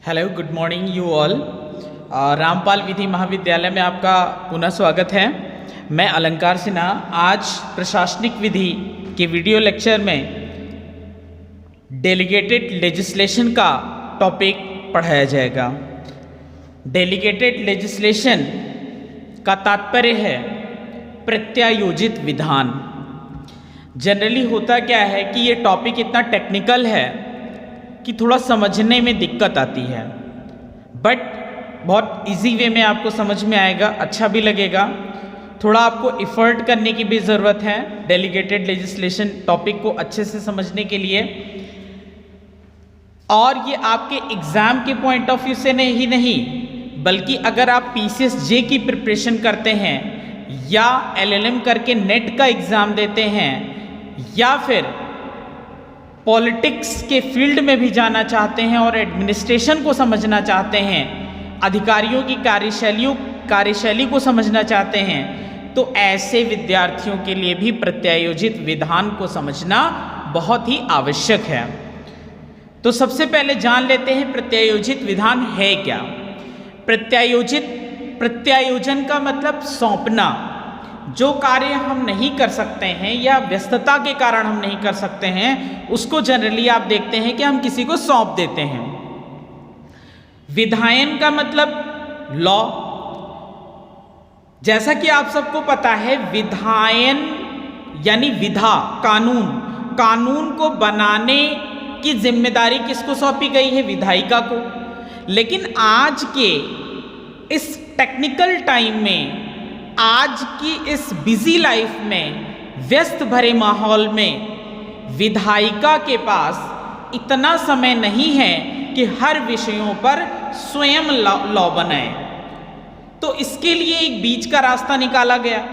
Hello good morning you all. Rampal विधि महाविद्यालय में आपका पुनः स्वागत है। मैं अलंकार सिन्हा। आज प्रशासनिक विधि के वीडियो लेक्चर में डेलीगेटेड लेजिस्लेशन का टॉपिक पढ़ाया जाएगा। डेलीगेटेड लेजिस्लेशन का तात्पर्य है प्रत्यायोजित विधान। जनरली होता क्या है कि ये टॉपिक इतना टेक्निकल है कि थोड़ा समझने में दिक्कत आती है, बट बहुत इजी वे में आपको समझ में आएगा, अच्छा भी लगेगा। थोड़ा आपको एफर्ट करने की भी ज़रूरत है डेलीगेटेड लेजिस्लेशन टॉपिक को अच्छे से समझने के लिए। और ये आपके एग्ज़ाम के पॉइंट ऑफ व्यू से नहीं बल्कि अगर आप PCSJ की प्रिपरेशन करते हैं या LLM करके नेट का एग्ज़ाम देते हैं या फिर पॉलिटिक्स के फील्ड में भी जाना चाहते हैं और एडमिनिस्ट्रेशन को समझना चाहते हैं, अधिकारियों की कार्यशैली को समझना चाहते हैं, तो ऐसे विद्यार्थियों के लिए भी प्रत्यायोजित विधान को समझना बहुत ही आवश्यक है। तो सबसे पहले जान लेते हैं प्रत्यायोजित विधान है क्या। प्रत्यायोजन का मतलब सौंपना। जो कार्य हम नहीं कर सकते हैं या व्यस्तता के कारण हम नहीं कर सकते हैं, उसको जनरली आप देखते हैं कि हम किसी को सौंप देते हैं। विधायन का मतलब लॉ। जैसा कि आप सबको पता है, विधायन यानी विधा, कानून को बनाने की जिम्मेदारी किसको सौंपी गई है? विधायिका को। लेकिन आज के इस टेक्निकल टाइम में, आज की इस बिजी लाइफ में, व्यस्त भरे माहौल में विधायिका के पास इतना समय नहीं है कि हर विषयों पर स्वयं लॉ बनाए। तो इसके लिए एक बीच का रास्ता निकाला गया।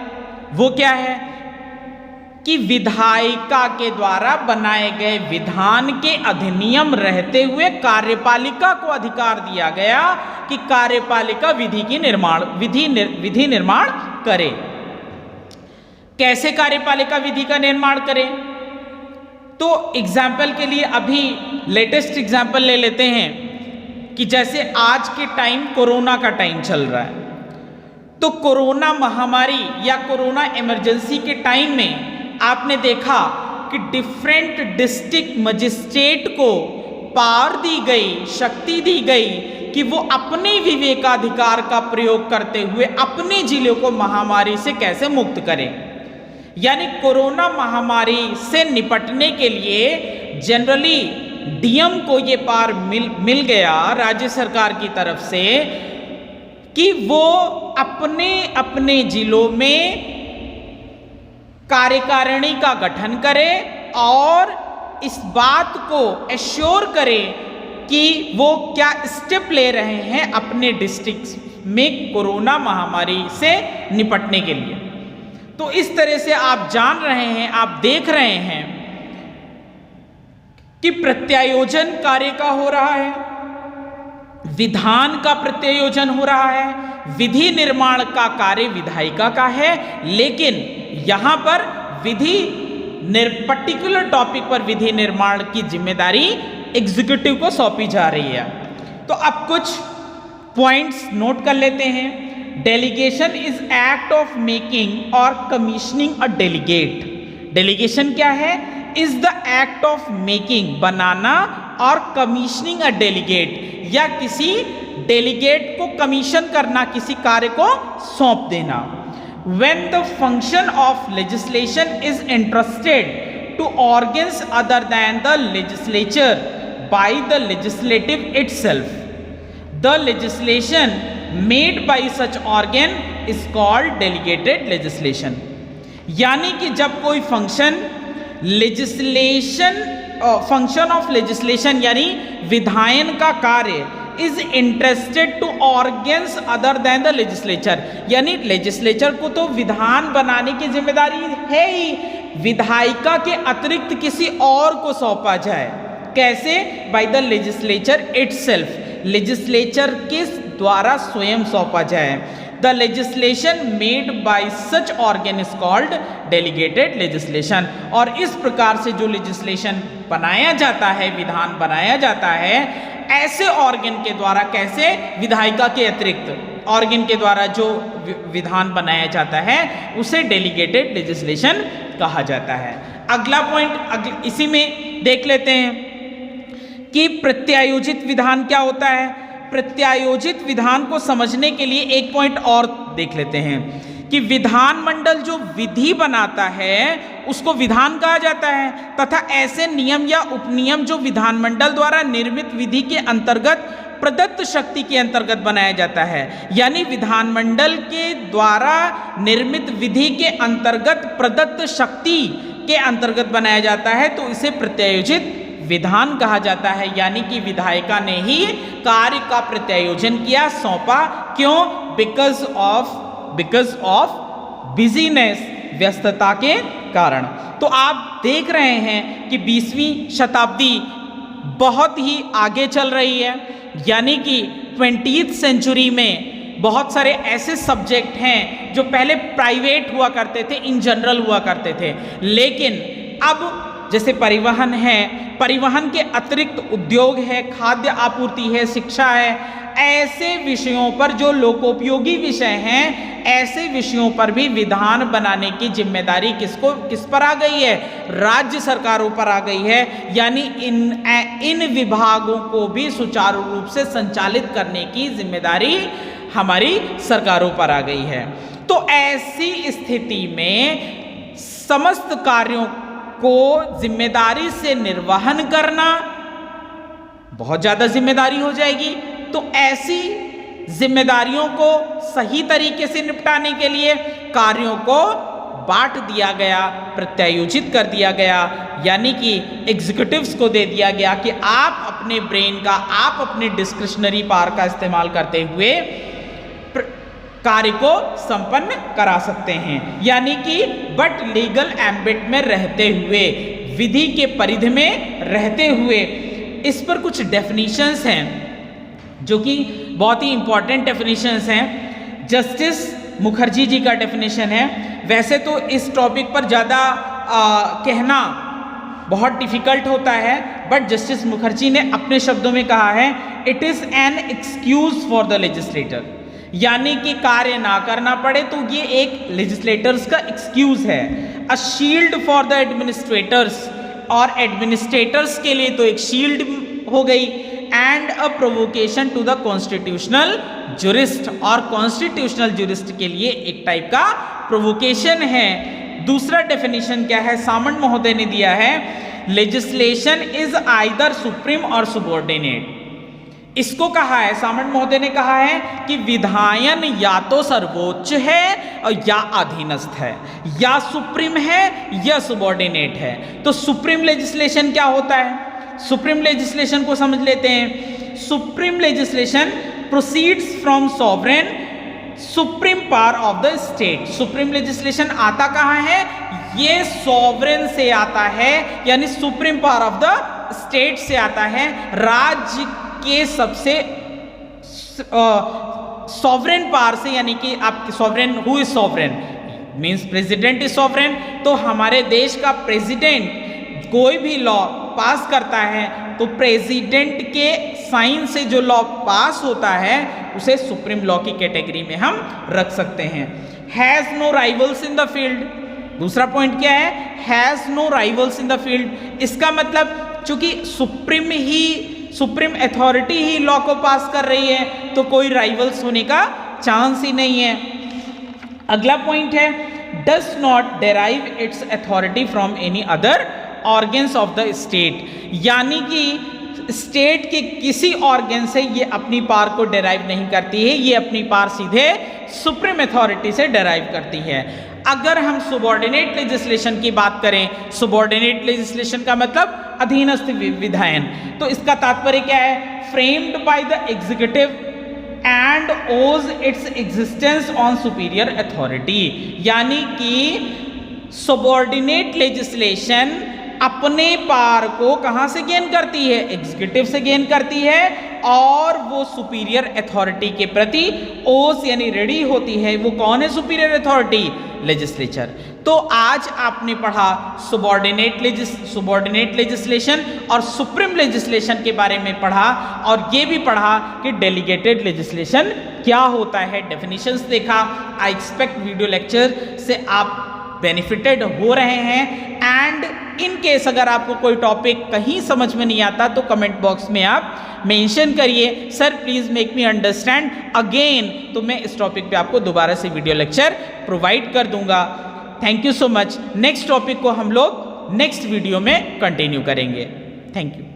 वो क्या है कि विधायिका के द्वारा बनाए गए विधान के अधिनियम रहते हुए कार्यपालिका को अधिकार दिया गया कि कार्यपालिका विधि निर्माण करे। कैसे कार्यपालिका विधि का निर्माण करे? तो एग्जाम्पल के लिए अभी लेटेस्ट एग्जाम्पल ले लेते हैं कि जैसे आज के टाइम कोरोना का टाइम चल रहा है, तो कोरोना महामारी या कोरोना इमरजेंसी के टाइम में आपने देखा कि डिफरेंट डिस्ट्रिक्ट मजिस्ट्रेट को पावर दी गई, शक्ति दी गई कि वो अपने विवेकाधिकार का प्रयोग करते हुए अपने जिले को महामारी से कैसे मुक्त करें। यानी कोरोना महामारी से निपटने के लिए जनरली DM को ये पावर मिल गया राज्य सरकार की तरफ से कि वो अपने अपने जिलों में कार्यकारिणी का गठन करे और इस बात को एश्योर करे कि वो क्या स्टेप ले रहे हैं अपने डिस्ट्रिक्ट में कोरोना महामारी से निपटने के लिए। तो इस तरह से आप जान रहे हैं, आप देख रहे हैं कि प्रत्यायोजन कार्य का हो रहा है, विधान का प्रत्यायोजन हो रहा है, विधि निर्माण का कार्य विधायिका का है। लेकिन यहां पर पर्टिकुलर टॉपिक पर विधि निर्माण की जिम्मेदारी एग्जीक्यूटिव को सौंपी जा रही है। तो अब कुछ पॉइंट्स नोट कर लेते हैं। Delegation is act of making और कमीशनिंग अ डेलीगेट। डेलीगेशन क्या है? Is the act of making, बनाना, और कमीशनिंग अ डेलीगेट, या किसी डेलीगेट को कमीशन करना, किसी कार्य को सौंप देना। When the function of legislation is entrusted to organs other than the legislature by the legislative itself, the legislation made by such organ is called delegated legislation। यानी कि जब कोई फंक्शन ऑफ लेजिस्लेशन यानी विधायन का कार्य is entrusted to organs other than the legislature, यानी legislature को तो विधान बनाने की जिम्मेदारी है ही, विधायिका के अतिरिक्त किसी और को सौंपा जाए। कैसे? By the legislature itself, legislature के द्वारा स्वयं सौंपा जाए। The legislation made by such organ is called delegated legislation. और इस प्रकार से जो लेजिस्लेशन बनाया जाता है, विधान बनाया जाता है, ऐसे ऑर्गन के द्वारा, कैसे, विधायिका के अतिरिक्त ऑर्गन के द्वारा जो विधान बनाया जाता है उसे डेलीगेटेड लेजिस्लेशन कहा जाता है। अगला पॉइंट इसी में देख लेते हैं कि प्रत्यायोजित विधान क्या होता है। प्रत्यायोजित विधान को समझने के लिए एक पॉइंट और देख लेते हैं कि विधानमंडल जो विधि बनाता है उसको विधान कहा जाता है, तथा ऐसे नियम या उपनियम जो विधानमंडल द्वारा निर्मित विधि के अंतर्गत प्रदत्त शक्ति के अंतर्गत बनाया जाता है। यानी विधानमंडल के द्वारा निर्मित विधि के अंतर्गत प्रदत्त शक्ति के अंतर्गत बनाया जाता है, तो इसे प्रत्यायोजित विधान कहा जाता है। यानी कि विधायिका ने ही कार्य का प्रत्यायोजन किया, सौंपा। क्यों? बिकॉज ऑफ बिजीनेस, व्यस्तता के कारण। तो आप देख रहे हैं कि 20वीं शताब्दी बहुत ही आगे चल रही है। यानी कि 20th सेंचुरी में बहुत सारे ऐसे सब्जेक्ट हैं जो पहले प्राइवेट हुआ करते थे, इन जनरल हुआ करते थे, लेकिन अब जैसे परिवहन है, परिवहन के अतिरिक्त उद्योग है, खाद्य आपूर्ति है, शिक्षा है, ऐसे विषयों पर जो लोकोपयोगी विषय हैं, ऐसे विषयों पर भी विधान बनाने की जिम्मेदारी किस पर आ गई है? राज्य सरकारों पर आ गई है। यानी इन विभागों को भी सुचारू रूप से संचालित करने की जिम्मेदारी हमारी सरकारों पर आ गई है। तो ऐसी स्थिति में समस्त कार्यों को जिम्मेदारी से निर्वहन करना बहुत ज्यादा जिम्मेदारी हो जाएगी। तो ऐसी जिम्मेदारियों को सही तरीके से निपटाने के लिए कार्यों को बांट दिया गया, प्रत्यायोजित कर दिया गया। यानी कि एग्जीक्यूटिव्स को दे दिया गया कि आप अपने ब्रेन का, आप अपने डिस्क्रिशनरी पावर का इस्तेमाल करते हुए कार्य को संपन्न करा सकते हैं। यानी कि बट लीगल एम्बिट में रहते हुए, विधि के परिधि में रहते हुए। इस पर कुछ डेफिनेशंस हैं जो कि बहुत ही इंपॉर्टेंट डेफिनेशंस हैं। जस्टिस मुखर्जी जी का डेफिनेशन है। वैसे तो इस टॉपिक पर ज़्यादा कहना बहुत डिफिकल्ट होता है, बट जस्टिस मुखर्जी ने अपने शब्दों में कहा है, it is an excuse for the legislator. यानी कि कार्य ना करना पड़े तो ये एक लेजिस्लेटर्स का एक्सक्यूज है। A shield for the administrators, और एडमिनिस्ट्रेटर्स के लिए तो एक शील्ड हो गई, and a provocation to the constitutional jurist, और कॉन्स्टिट्यूशनल जुरिस्ट के लिए एक टाइप का प्रोवोकेशन है। दूसरा डेफिनेशन क्या है, सामंत महोदय ने दिया है, लेजिस्लेशन इज आइदर सुप्रीम और सुबॉर्डिनेट। इसको कहा है, सामंत महोदय ने कहा है कि विधायन या तो सर्वोच्च है और या अधीनस्थ है, या सुप्रीम है या सुबॉर्डिनेट है। तो सुप्रीम लेजिस्लेशन क्या होता है? सुप्रीम लेजिस्लेशन को समझ लेते हैं। Supreme legislation proceeds from sovereign supreme power of the state. Supreme legislation आता कहाँ है? ये सॉवरेन से आता है, यानी supreme power of the state से आता है। राज्य के सबसे सॉवरेन पावर से, यानी कि आपके sovereign, who is sovereign means president is sovereign. तो हमारे देश का प्रेसिडेंट कोई भी लॉ पास करता है तो प्रेसिडेंट के साइन से जो लॉ पास होता है उसे सुप्रीम लॉ की कैटेगरी में हम रख सकते हैं। Has no rivals in the field. दूसरा पॉइंट क्या है? Has no rivals in the field. इसका मतलब चूंकि सुप्रीम अथॉरिटी ही लॉ को पास कर रही है तो कोई राइवल्स होने का चांस ही नहीं है। अगला पॉइंट है, does not derive it's authority from any other organs of the state. यानी कि स्टेट के किसी ऑर्गन से ये अपनी पावर को डेराइव नहीं करती है, ये अपनी पावर सीधे सुप्रीम अथॉरिटी से डेराइव करती है। अगर हम सुबॉर्डिनेट लेजिस्लेशन की बात करें, सुबॉर्डिनेट लेजिस्लेशन का मतलब अधीनस्थ विधायन, तो इसका तात्पर्य क्या है? Framed by the executive and owes its existence on superior authority. यानी कि सुबॉर्डिनेट लेजिस्लेशन अपने पावर को कहां से गेन करती है? एग्जीक्यूटिव से गेन करती है, और वो सुपीरियर अथॉरिटी के प्रति ओस यानी रेडी होती है। वो कौन है सुपीरियर अथॉरिटी? लेजिस्लेचर। तो आज आपने पढ़ा सुबॉर्डिनेट लेजिस्लेशन और सुप्रीम लेजिस्लेशन के बारे में पढ़ा, और ये भी पढ़ा कि डेलीगेटेड लेजिस्लेशन क्या होता है, डेफिनेशंस देखा। आई एक्सपेक्ट वीडियो लेक्चर से आप बेनिफिटेड हो रहे हैं। एंड इन केस अगर आपको कोई टॉपिक कहीं समझ में नहीं आता तो कमेंट बॉक्स में आप मेंशन करिए, sir please make me understand again, तो मैं इस टॉपिक पे आपको दोबारा से वीडियो लेक्चर प्रोवाइड कर दूंगा। Thank you so much. Next topic को हम लोग नेक्स्ट वीडियो में कंटिन्यू करेंगे। Thank you.